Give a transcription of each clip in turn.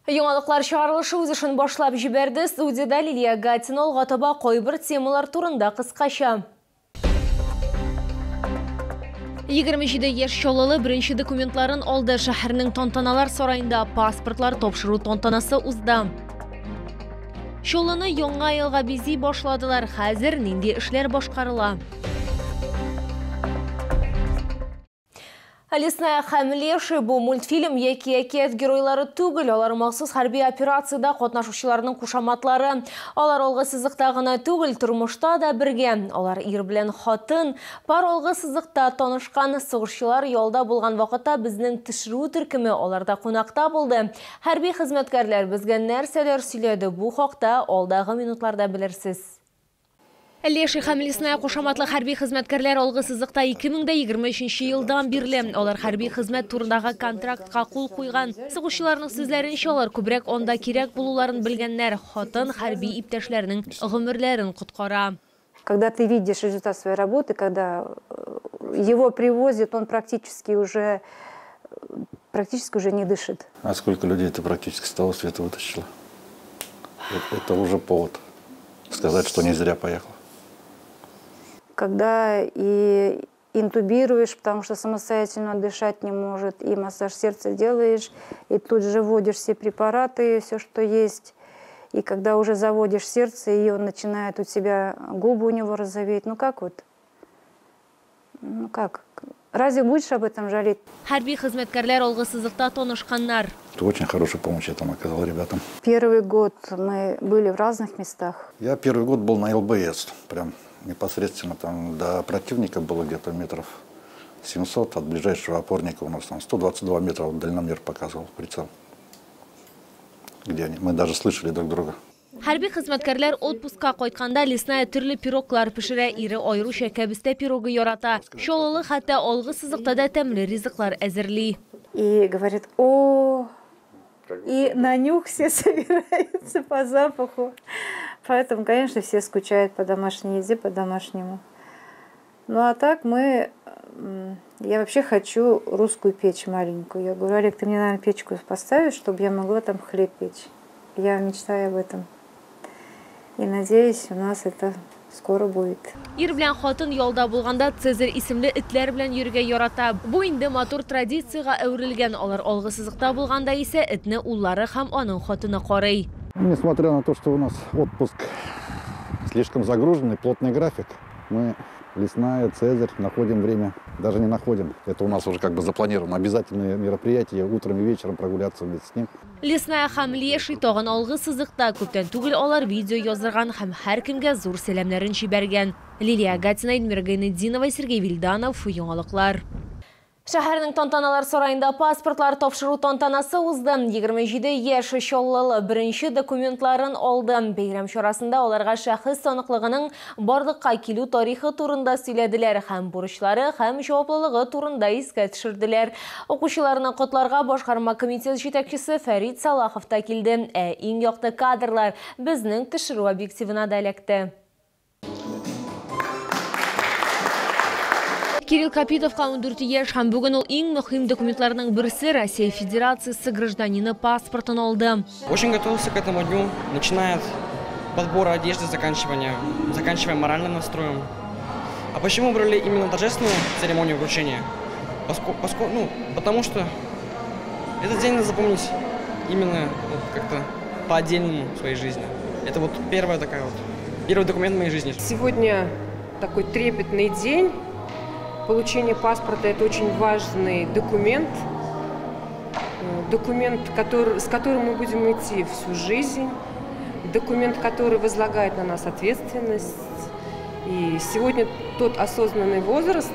Яңалыклар чыгарылышы үз эшен башлап җибәрде. Студияда Лилия Гатина алга кайбер темалар турында кыскача. 27 яшь чоллы беренче документларын алды. Шәһәрнең тантаналар сарайында паспортлар тапшыру тантанасы узды. Чоллыны яңа елга бизи башладылар. Хәзер нинди эшләр башкарыла? Лесная хәмлеши бу мультфильм яки геройлары түгел, алар махсус хәрби операцияда катнашучыларның кушаматлары. Алар алгы сызыкта гына түгел, тормышта да бергә. Алар ир белән хатын, пар алгы сызыкта танышкан сугышчылар ялда булган вакытта безнең төшерү төркеме аларда кунакта булды. Хәрби хезмәткәрләр безгә нәрсәләр сөйләде, бу хакта алдагы минутларда белерсез. Леши һәм Лесная кушаматлы хәрби хезмәткәрләр алгы сызыкта 2023 елдан бирле. Алар хәрби хезмәт турындагы контрактка кул куйган. Сугышчыларның сүзләренчә, алар күбрәк анда кирәк булуларын белгәннәр, хатын хәрби иптәшләренең гомерләрен коткара. Когда ты видишь результат своей работы, когда его привозят, он практически уже не дышит. А сколько людей ты практически с того света вытащила? Это уже повод сказать, что не зря поехал. Когда и интубируешь, потому что самостоятельно дышать не может, и массаж сердца делаешь, и тут же вводишь все препараты, все, что есть. И когда уже заводишь сердце, и он начинает у тебя, губы у него розоветь. Ну как вот? Ну как? Разве будешь об этом жалеть? Хәрби хезмәткәрләр алгы сызыкта танышканнар. Ты очень хорошую помощь я там оказал ребятам. Первый год мы были в разных местах. Я первый год был на ЛБС, прям непосредственно там до противника было где-то метров 700, от ближайшего опорника у нас там 122 метра, вот дальномер показывал прицел. Где они? Мы даже слышали друг друга. Хәрби хезмәткәрләр отпускка кайтканда Лесная төрле пироглар пешерә, ире айруча кәбестә пирогы ярата. Чоллы хәтта алгы сызыкта да тәмле ризыклар әзерли. И говорит: о, и на нюх все собираются по запаху. Поэтому, конечно, все скучают по домашней еде, по-домашнему. Ну а так я вообще хочу русскую печь маленькую. Я говорю: Олег, ты мне, наверное, печку поставишь, чтобы я могла там хлеб печь. Я мечтаю об этом. И надеюсь, у нас это скоро будет. Ир белән хатын ялда булганда Цезарь исемле этләр белән йөргә ярата. Бу инде матур традициягә әверелгән. Алар алгы сызыкта булганда исә этне уллары һәм аның хатыны карый. Несмотря на то, что у нас отпуск слишком загруженный, плотный график, мы, Лесная, Цезарь, находим время, даже не находим. Это у нас уже как бы запланировано. Обязательные мероприятия, утром и вечером прогуляться вместе с ним. Лесная һәм Леши тагын алгы сызыкта күптән түгел алар видео язырган һәм һәркемгә зур сәламнәрен җибәргән. Лилия Гатина, Эльмира Гайнетдинова, Сергей Вильданов, Яңалыклар. Шәһәрнең тантаналар сарайында паспортлар тапшыру тантанасы узды. 27 яшь чоллы беренче документларын алды. Бәйрәм чарасында аларга шәхес таныклыгының барлыкка килү тарихы турында сөйләделәр һәм бурычлары һәм җаваплылыгы турында искә төшерделәр. Укучыларны котларга башкарма комитет җитәкчесе Фәрит Салахов та килде. Иң якты кадрлар безнең төшерү объективына да эләкте. Кирилл Капитовка 14 яшь һәм бүген ул иң мөһим документларның берсе Россия Федерациясы гражданины паспортын алды. Очень готовился к этому дню, начиная от подбора одежды, заканчивая моральным настроем. А почему выбрали именно торжественную церемонию вручения? Потому что этот день надо запомнить именно как-то по-отдельному в своей жизни. Это вот первый документ в моей жизни. Сегодня такой трепетный день. Получение паспорта – это очень важный документ, с которым мы будем идти всю жизнь, документ, который возлагает на нас ответственность. И сегодня тот осознанный возраст,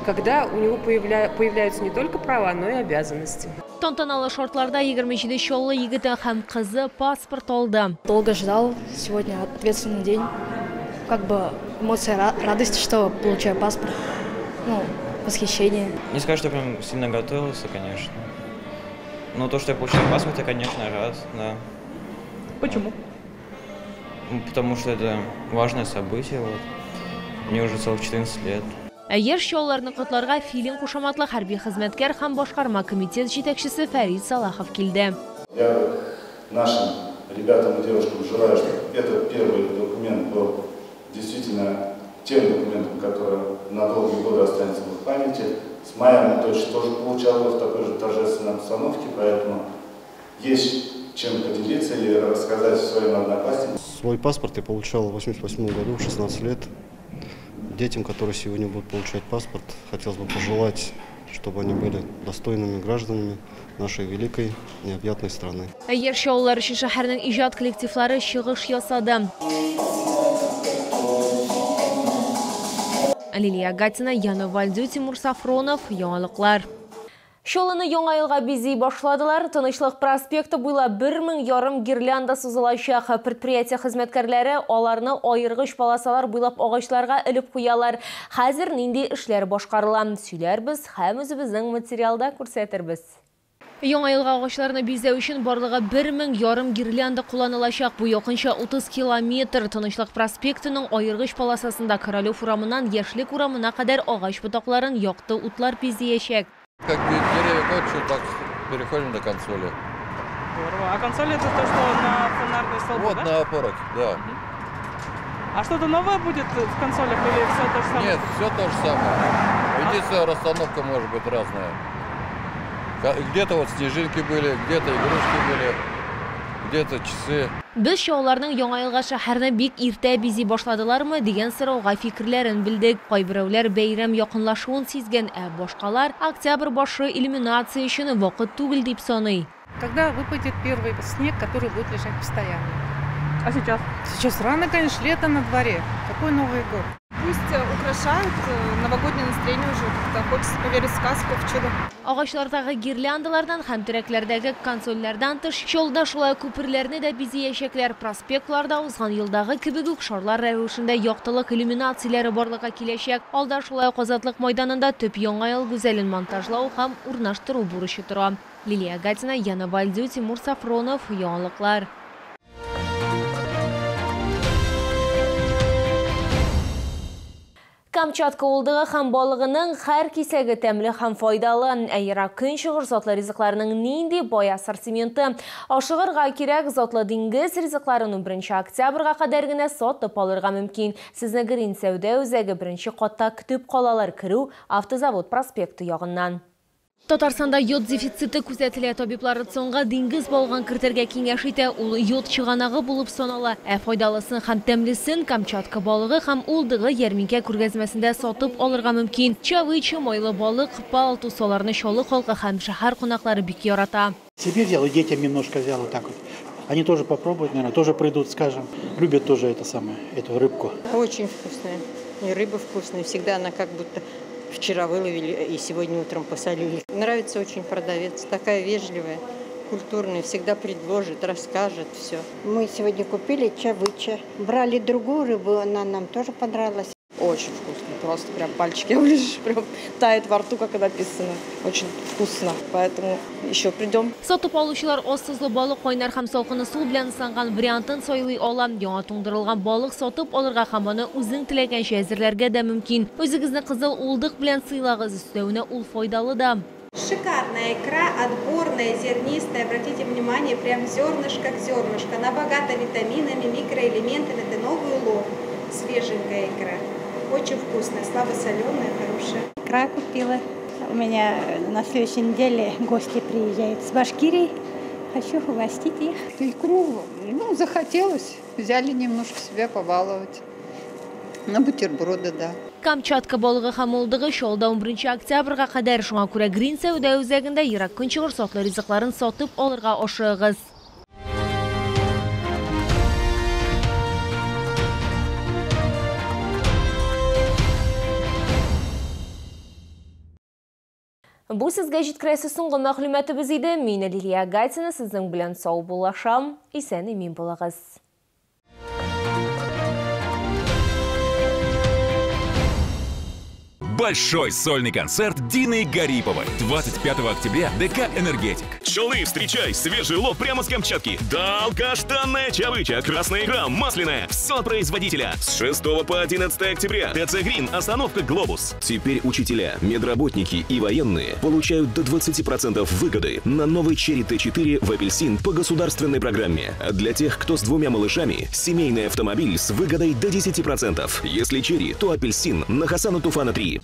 когда у него появляются не только права, но и обязанности. Тантаналы шартларда 27 чоллы егеті һәм кызы паспорт алды. Долго ждал, сегодня ответственный день. Как бы эмоция радости, что получаю паспорт. Восхищение. Не скажу, что прям сильно готовился, конечно. Но то, что я получил паспорт, я, конечно, рад, да. Почему? Потому что это важное событие. Мне уже целых 14 лет. Яшь чолларны котларга фильм кушаматлы хәрби хезмәткәр һәм башкарма комитет җитәкчесе Фәрит Салахов килде. Я нашим ребятам и девушкам желаю, чтобы этот первый документ был действительно тем документом, который на долгие годы останется в их памяти. С Майей Анатольевич тоже получал его в такой же торжественной обстановке, поэтому есть чем поделиться и рассказать своим одноклассникам. Свой паспорт я получал в 1988 году, 16 лет. Детям, которые сегодня будут получать паспорт, хотелось бы пожелать, чтобы они были достойными гражданами нашей великой необъятной страны. Yer şovlar үшін шәһәрнең иҗат коллективлары чыгыш ясады. Лилия Гатина, Яна Вальдю, Тимур Сафронов, яңалыклар. Шолыны яңа елга бизи башладылар. Тынычлык проспекты буйлап 1200 гирлянда сузылачак. Предприятие хезмәткәрләре аларны айыргыч полосалар буйлап агачларга элеп куялар. Хәзер нинди эшләр башкарыла? Сөйләрбез һәм үзебезнең материалда күрсәтербез. Яңа елга агачларны бизәү өчен барлыгы 1200 гирлянда кулланылачак. Бу якынча 30 километр Тынычлык проспектының айыргыч полосасында Королев урамыннан Яшьлек урамына кадәр агач ботакларын якты утлар бизәячәк. Как деревья кончат, так переходим до консоли. Здорово. А консоль это то, что на фонарной столбе, вот, да? на опорах, да. А что-то новое будет в консолях или все то же самое? Нет, все то же самое. Единственная расстановка может быть разная. Где-то вот снежинки были, где-то игрушки были, где-то часы. Без шоуларның яңа елга шәһәрне бик иртә бизи башладылармы дигән сорауга фикерләрен белдек. Кайберәүләр бәйрәм якынлашуын сизгән, ә башкалар октябрь башы иллюминация өчен вакыт түгел дип саный. Когда выпадет первый снег, который будет лежать постоянно. А сейчас? Сейчас рано, конечно, лето на дворе. Какой Новый год? Пусть украшают новогоднее настроение уже. Как-то хочется поверить в сказку, в чудо. Агачлардагы гирляндалардан һәм терәкләрдәге консольләрдән тыш, шулда шулай күперләрне дә бизәячәкләр. Проспектларда узган елдагы кебек үк шарлар рәвешендә яктылык иллюминацияләре барлыкка киләчәк. Алда шулай Азатлык мәйданында төп яңа ел гүзәлен монтажлау һәм урнаштыру бурычы тора. Лилия Гатина, Яна Вальдю, Тимур Сафронов, яңалыклар. Камчатка улдыгы һәм балыгының һәр кисәге тәмле һәм файдалы. Әйра көнчыгыр затлы ризыкларының нинди бай ассортименты. Ашыгырга кирәк затлы диңгез ризыкларын 1 октябрьгә кадәр генә сатып алырга мөмкин. Сезне Грин сәүдә үзәге 1 катта көтеп калалар. Кирү Автозавод проспекты ягыннан. Татарстанда йод дефициты күзәтелә. Табиблар рационга диңгез балыгын кертергә киңәш итә. Ул йод чыганагы булып санала. Ә файдалысын һәм тәмлесен Камчатка балыгы һәм улдыгы ярминкә күргәзмәсендә сатып алырга мөмкин. Чавычы, майлы балык, палтусаларны чалы халкы һәм шәһәр кунаклары бик ярата. Себе взял, и детям немножко взял вот так вот. Они тоже попробуют, наверное, тоже придут, скажем. Любят тоже это самое, эту рыбку. Очень вкусная. И рыба вкусная. Всегда она как будто вчера выловили и сегодня утром посолили. Нравится очень продавец. Такая вежливая, культурная. Всегда предложит, расскажет все. Мы сегодня купили чавыча. Брали другую рыбу, она нам тоже понравилась. Очень вкусно. Просто прям пальчики оближешь, прям тает во рту, как написано. Очень вкусно. Поэтому еще придем. Сатып алучылар оссызлы балык, кайнар һәм салкын су белән ысанган вариантын сайлый ала. Яңа туңдырылган балык сатып алырга һәм аны үзең теләгәнчә әзерләргә дә мөмкин. Үзегезне кызыл улдык белән сыйлагыз, өстәвенә ул файдалы да. Шикарная икра, отборная, зернистая. Обратите внимание, прям зернышко к зернышко. Она богата витаминами, микроэлементами. Это новый улов. Свеженькая икра. Очень вкусная, слабосоленая, хорошая. Икра купила. У меня на следующей неделе гости приезжают с Башкирии. Хочу угостить их. Икру, захотелось. Взяли немножко себя побаловать. На бутерброды, да. Камчатка балыгы һәм улдыгы шолда 11 октябрьгә кадәр, шуңа күрә Грин сәүдә үзәгендә ерак көнчыгыр сатлы ризыкларын сатып алырга ашыгыз. Бу сезгә җиткерәсе соңгы мәгълүматыбыз иде. Мин Лилия Гатина, сезнең белән сау булашам. Исән имин булыгыз. Большой сольный концерт Дины Гариповой. 25 октября ДК «Энергетик». Челны, встречай свежий улов прямо с Камчатки. Долгожданная чавыча, красная икра, масляная. Все от производителя. С 6 по 11 октября. ТЦ Грин, остановка Глобус. Теперь учителя, медработники и военные получают до 20% выгоды на новый Черри Т4 в апельсин по государственной программе. А для тех, кто с 2 малышами, семейный автомобиль с выгодой до 10%. Если Черри, то апельсин на Хасана Туфана 3.